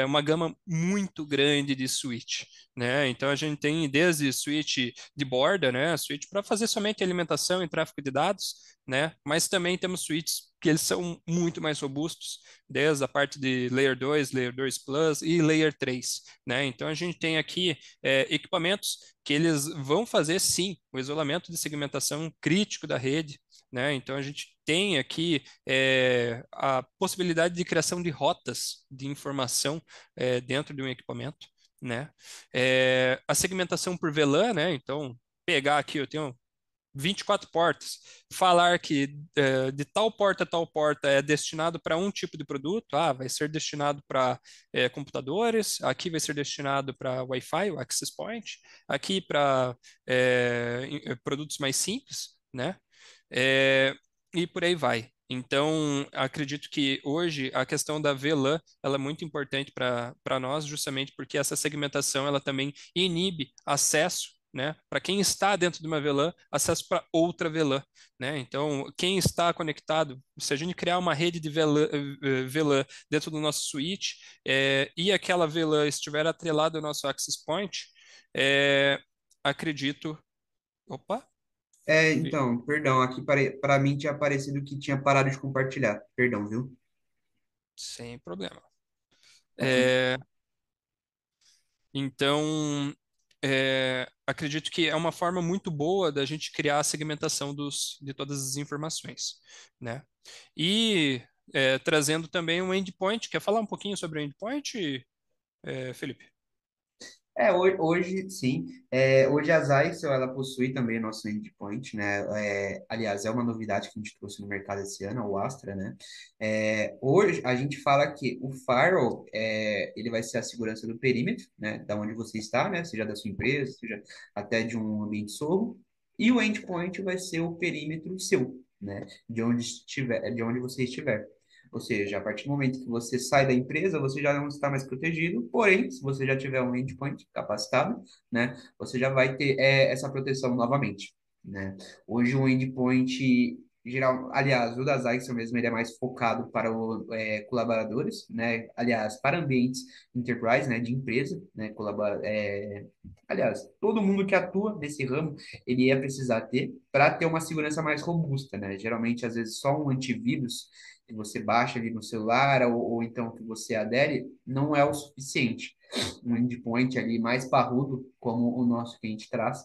uma gama muito grande de Switch, né? Então, a gente tem desde Switch de borda, né? Switch para fazer somente alimentação e tráfego de dados, né? Mas também temos switches que eles são muito mais robustos, desde a parte de Layer 2 Plus e Layer 3, né? Então a gente tem aqui equipamentos que eles vão fazer sim o isolamento de segmentação crítico da rede, né? Então a gente tem aqui a possibilidade de criação de rotas de informação dentro de um equipamento, né? A segmentação por VLAN, né? Então pegar aqui, eu tenho 24 portas, falar que de tal porta a tal porta é destinado para um tipo de produto, vai ser destinado para computadores, aqui vai ser destinado para Wi-Fi, o Access Point, aqui para produtos mais simples, né? E por aí vai. Então, acredito que hoje a questão da VLAN ela é muito importante para nós, justamente porque essa segmentação ela também inibe acesso, né, para quem está dentro de uma VLAN, acesso para outra VLAN, né? Então, quem está conectado, se a gente criar uma rede de VLAN dentro do nosso switch e aquela VLAN estiver atrelada ao nosso access point, acredito. Opa, Então, perdão, aqui para mim tinha aparecido que tinha parado de compartilhar. Perdão, viu? sem problema. Aqui. É, Então, acredito que é uma forma muito boa da gente criar a segmentação de todas as informações, né? E trazendo também um endpoint. Quer falar um pouquinho sobre o endpoint, Felipe? Hoje, sim. Hoje a Zyxel, ela possui também o nosso endpoint, né? Aliás, é uma novidade que a gente trouxe no mercado esse ano, o Astra, né? Hoje a gente fala que o firewall, ele vai ser a segurança do perímetro, né? Da onde você está, né? Seja da sua empresa, seja até de um ambiente solo. E o endpoint vai ser o perímetro seu, né? De onde você estiver. Ou seja, a partir do momento que você sai da empresa, você já não está mais protegido, porém, se você já tiver um endpoint capacitado, né, você já vai ter essa proteção novamente, né? Hoje o endpoint geral, aliás, o da Zyxel mesmo, ele é mais focado para colaboradores, né? Aliás, para ambientes enterprise, né, de empresa, né, aliás, todo mundo que atua nesse ramo, ele ia precisar ter para ter uma segurança mais robusta, né? Geralmente, às vezes, só um antivírus que você baixa ali no celular ou então que você adere, não é o suficiente. Um endpoint ali mais parrudo, como o nosso que a gente traz,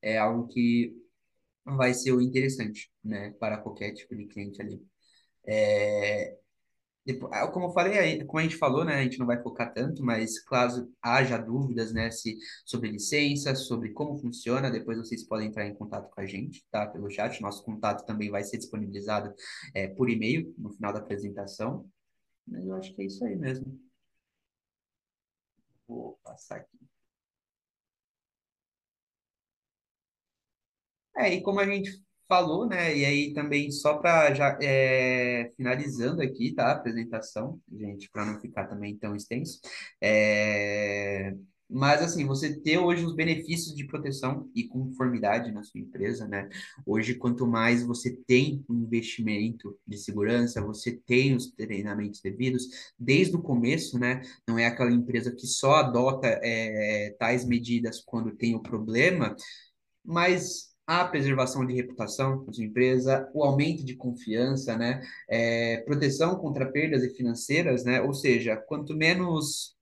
é algo que vai ser o interessante, né, para qualquer tipo de cliente ali. Como eu falei, como a gente falou, né, a gente não vai focar tanto, mas caso haja dúvidas, né, sobre licença, sobre como funciona, depois vocês podem entrar em contato com a gente, tá, pelo chat. Nosso contato também vai ser disponibilizado por e-mail no final da apresentação. Mas eu acho que é isso aí mesmo. Vou passar aqui. E como a gente falou, né? E aí também só para já finalizando aqui, tá? A apresentação, gente, para não ficar também tão extenso. É, mas assim, você ter hoje os benefícios de proteção e conformidade na sua empresa, né? Hoje, quanto mais você tem um investimento de segurança, você tem os treinamentos devidos, desde o começo, né? Não é aquela empresa que só adota tais medidas quando tem o problema, mas a preservação de reputação da sua empresa, o aumento de confiança, né, proteção contra perdas financeiras, né, ou seja, quanto menos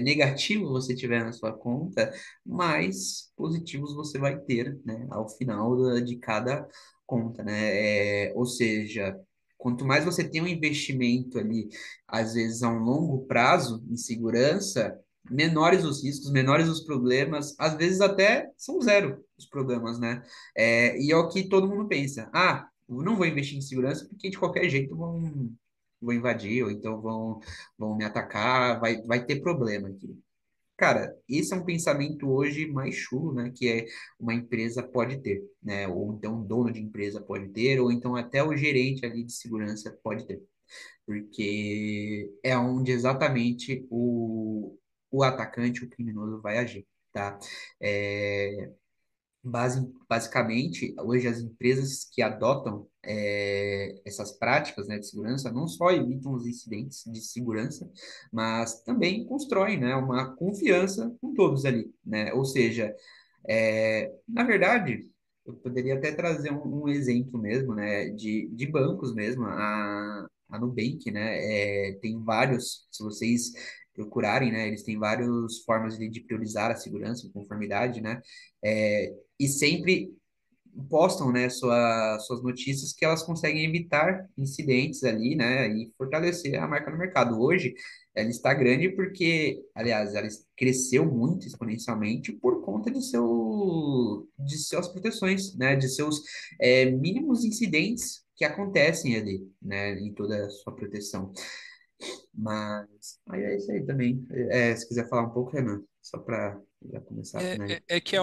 negativo você tiver na sua conta, mais positivos você vai ter, né, ao final de cada conta, né, ou seja, quanto mais você tem um investimento ali, às vezes a um longo prazo em segurança, menores os riscos, menores os problemas, às vezes até são zero os problemas, né? E é o que todo mundo pensa. Ah, eu não vou investir em segurança porque de qualquer jeito vão invadir, ou então vão me atacar, vai ter problema aqui. Cara, esse é um pensamento hoje mais chulo, né? Que é uma empresa pode ter, né? Ou então um dono de empresa pode ter, ou então até o gerente ali de segurança pode ter. Porque é onde exatamente o atacante, o criminoso vai agir, tá? É, basicamente, hoje as empresas que adotam essas práticas, né, de segurança não só evitam os incidentes de segurança, mas também constroem, né, uma confiança com todos ali, né? Ou seja, na verdade, eu poderia até trazer um exemplo mesmo, né, de bancos mesmo. A Nubank, né, tem vários, se vocês procurarem, né, eles têm várias formas de priorizar a segurança, conformidade, né, e sempre postam, né, suas notícias que elas conseguem evitar incidentes ali, né, e fortalecer a marca no mercado. Hoje, ela está grande porque, aliás, ela cresceu muito exponencialmente por conta de suas proteções, né, de seus mínimos incidentes que acontecem ali, né, em toda a sua proteção. Mas aí é isso aí também. Se quiser falar um pouco, Renan, só para já começar a finalizar. É que é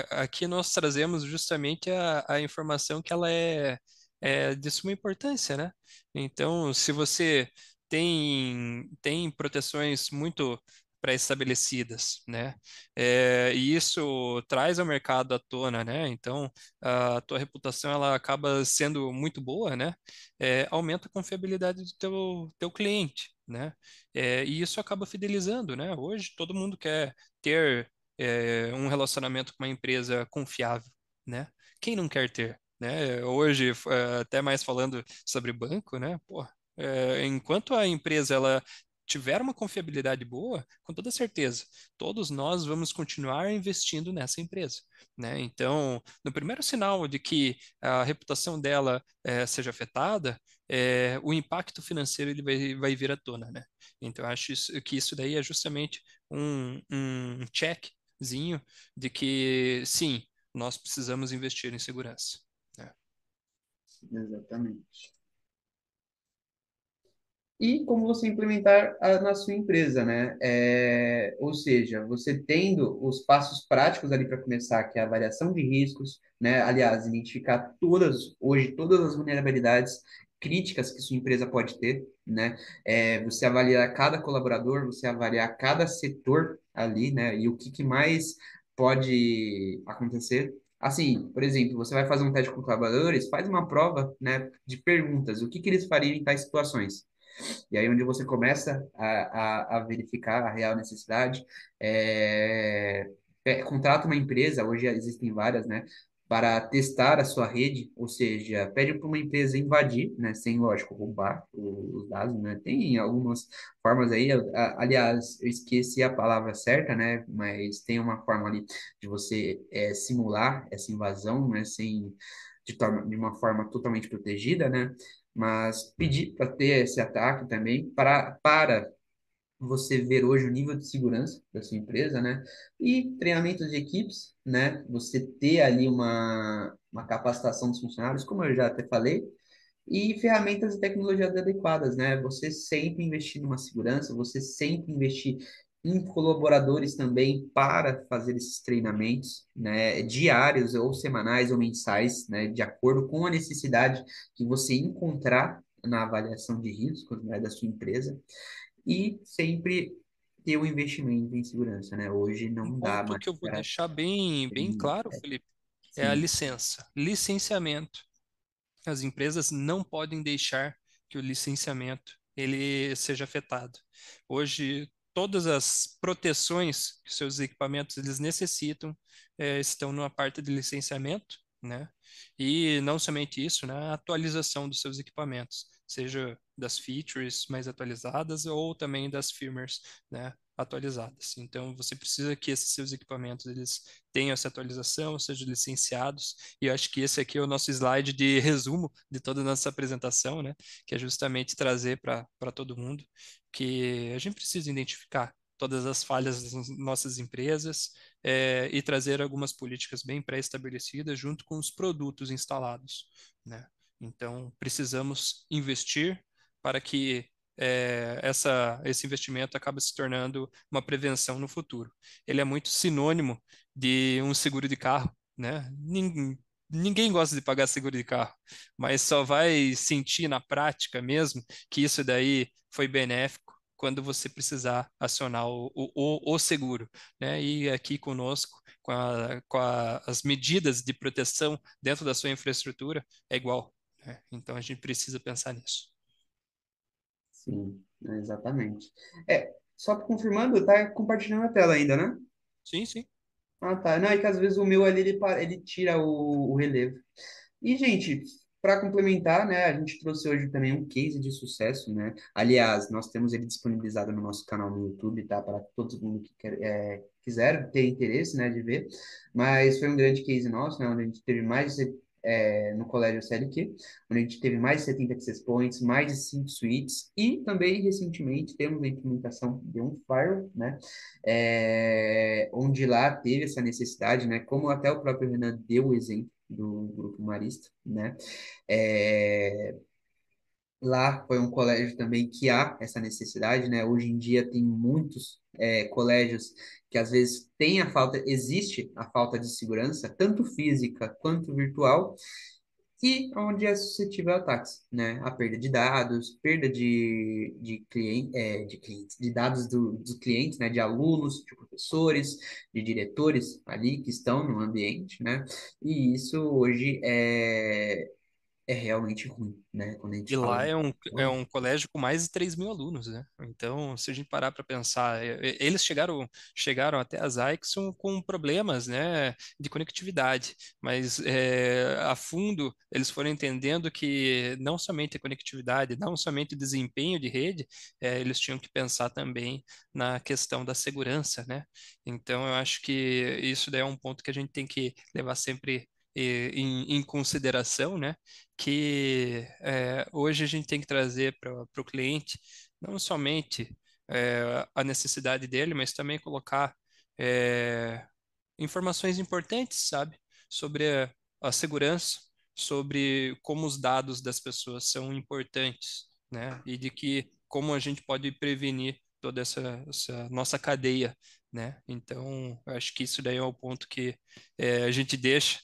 aqui nós trazemos justamente a informação que ela é de suma importância, né? Então, se você tem proteções muito pré-estabelecidas, né? E isso traz ao mercado à tona, né? Então, a tua reputação ela acaba sendo muito boa, né? Aumenta a confiabilidade do teu cliente, né? E isso acaba fidelizando, né? Hoje todo mundo quer ter um relacionamento com uma empresa confiável, né? Quem não quer ter, né? Hoje, até mais falando sobre banco, né? Pô, enquanto a empresa ela tiver uma confiabilidade boa, com toda certeza, todos nós vamos continuar investindo nessa empresa, né? Então, no primeiro sinal de que a reputação dela seja afetada, o impacto financeiro ele vai vir à tona, né? Então, eu acho que isso daí é justamente um checkzinho de que sim, nós precisamos investir em segurança, né? Exatamente. E como você implementar na sua empresa, né? Ou seja, você tendo os passos práticos ali para começar, que é a avaliação de riscos, né? Aliás, identificar hoje, todas as vulnerabilidades críticas que sua empresa pode ter, né? Você avaliar cada colaborador, você avaliar cada setor ali, né? E o que mais pode acontecer. Assim, por exemplo, você vai fazer um teste com colaboradores, faz uma prova, né, de perguntas, o que eles fariam em tais situações. E aí onde você começa a verificar a real necessidade, contrata uma empresa, hoje existem várias, né, para testar a sua rede, ou seja, pede para uma empresa invadir, né, sem, lógico, roubar os dados, né, tem algumas formas aí, aliás, eu esqueci a palavra certa, né, mas tem uma forma ali de você simular essa invasão, né, de uma forma totalmente protegida, né, mas pedir para ter esse ataque também para você ver hoje o nível de segurança da sua empresa, né? E treinamentos de equipes, né? Você ter ali uma capacitação dos funcionários, como eu já até falei, e ferramentas e tecnologias adequadas, né? Você sempre investir numa segurança, você sempre investir em colaboradores também para fazer esses treinamentos, né, diários ou semanais ou mensais, né, de acordo com a necessidade que você encontrar na avaliação de riscos, né, da sua empresa e sempre ter o investimento em segurança, né? Hoje Um não dá ponto mais que eu vou para deixar bem claro, Felipe, é a sim, licença, licenciamento. As empresas não podem deixar que o licenciamento ele seja afetado. Hoje, todas as proteções que seus equipamentos eles necessitam estão numa parte de licenciamento, né? E não somente isso, né? A atualização dos seus equipamentos, seja das features mais atualizadas ou também das firmwares, né? Atualizadas. Então, você precisa que esses seus equipamentos eles tenham essa atualização, sejam licenciados e eu acho que esse aqui é o nosso slide de resumo de toda a nossa apresentação, né? Que é justamente trazer para todo mundo que a gente precisa identificar todas as falhas das nossas empresas, e trazer algumas políticas bem pré-estabelecidas junto com os produtos instalados, né? Então, precisamos investir para que esse investimento acabe se tornando uma prevenção no futuro. Ele é muito sinônimo de um seguro de carro, né? Ninguém gosta de pagar seguro de carro, mas só vai sentir na prática mesmo que isso daí foi benéfico quando você precisar acionar o seguro, né? E aqui conosco, as medidas de proteção dentro da sua infraestrutura, é igual, né? Então a gente precisa pensar nisso. Sim, exatamente. Só confirmando, tá compartilhando a tela ainda, né? Sim, sim. Ah, tá. Não, é que às vezes o meu ali, ele tira o relevo. E, gente, para complementar, né, a gente trouxe hoje também um case de sucesso, né? Aliás, nós temos ele disponibilizado no nosso canal no YouTube, tá? Para todo mundo que quiser ter interesse, né, de ver. Mas foi um grande case nosso, né? Onde a gente teve no colégio CLQ, onde a gente teve mais de 70 access points, mais de 5 suítes, e também, recentemente, temos a implementação de um firewall, né? Onde lá teve essa necessidade, né? Como até o próprio Renan deu o exemplo do Grupo Marista, né? É, Lá foi um colégio também que há essa necessidade, né? Hoje em dia tem muitos colégios que às vezes existe a falta de segurança, tanto física quanto virtual, e onde é suscetível a ataques, né? A perda de dados, perda de clientes, de dados dos clientes, né? De alunos, de professores, de diretores ali que estão no ambiente, né? E isso hoje é realmente ruim, né? Quando a gente E fala lá de. é um colégio com mais de 3.000 alunos, né? Então, se a gente parar para pensar, eles chegaram até a Zyxon com problemas, né, de conectividade, mas a fundo eles foram entendendo que não somente a conectividade, não somente o desempenho de rede, eles tinham que pensar também na questão da segurança, né? Então, eu acho que isso daí é um ponto que a gente tem que levar sempre em consideração, né? Que hoje a gente tem que trazer para o cliente não somente a necessidade dele, mas também colocar é, informações importantes, sabe, sobre a segurança, sobre como os dados das pessoas são importantes, né, e de que como a gente pode prevenir toda essa nossa cadeia, né. Então, eu acho que isso daí é o ponto que a gente deixa.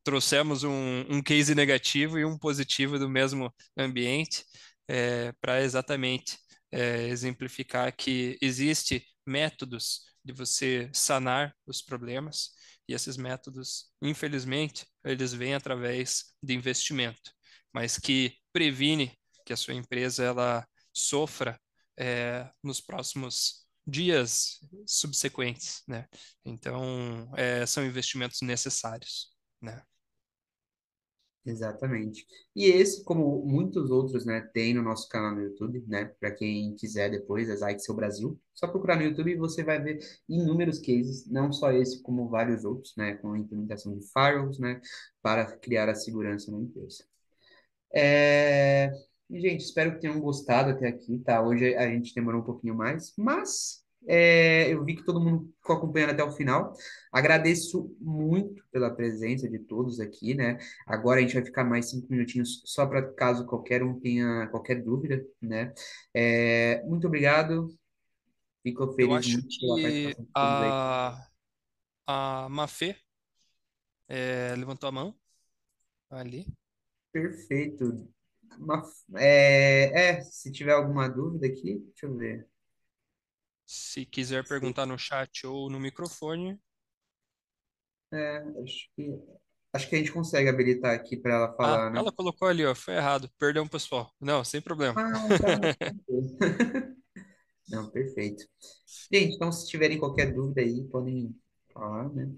Trouxemos um case negativo e um positivo do mesmo ambiente para exatamente exemplificar que existe métodos de você sanar os problemas e esses métodos, infelizmente, eles vêm através de investimento, mas que previne que a sua empresa ela sofra nos próximos dias subsequentes, né? Então, são investimentos necessários, né? Exatamente. E esse, como muitos outros, né, tem no nosso canal no YouTube, né? Para quem quiser depois, é Zyxel Brasil. Só procurar no YouTube e você vai ver inúmeros cases, não só esse, como vários outros, né? Com a implementação de firewalls, né? Para criar a segurança na empresa. É, e, gente, espero que tenham gostado até aqui, tá? Hoje a gente demorou um pouquinho mais, mas eu vi que todo mundo ficou acompanhando até o final. Agradeço muito pela presença de todos aqui, né? Agora a gente vai ficar mais 5 minutinhos só para caso qualquer um tenha qualquer dúvida, né? Muito obrigado, fico Eu feliz acho muito pela que participação de todos aí. a Mafê levantou a mão ali. Perfeito. Se tiver alguma dúvida aqui, deixa eu ver. Se quiser perguntar no chat ou no microfone. É, acho que a gente consegue habilitar aqui para ela Ah, falar, né? ela colocou ali, ó, foi errado. Perdão, pessoal. Não, sem problema. Ah, tá. Tranquilo. Não, perfeito. Gente, então se tiverem qualquer dúvida aí, podem falar, né?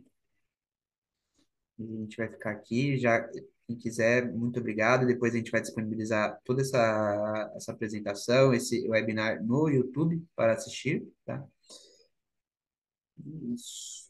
A gente vai ficar aqui. Já, quem quiser, muito obrigado. Depois a gente vai disponibilizar toda essa apresentação, esse webinar no YouTube para assistir, tá? Isso.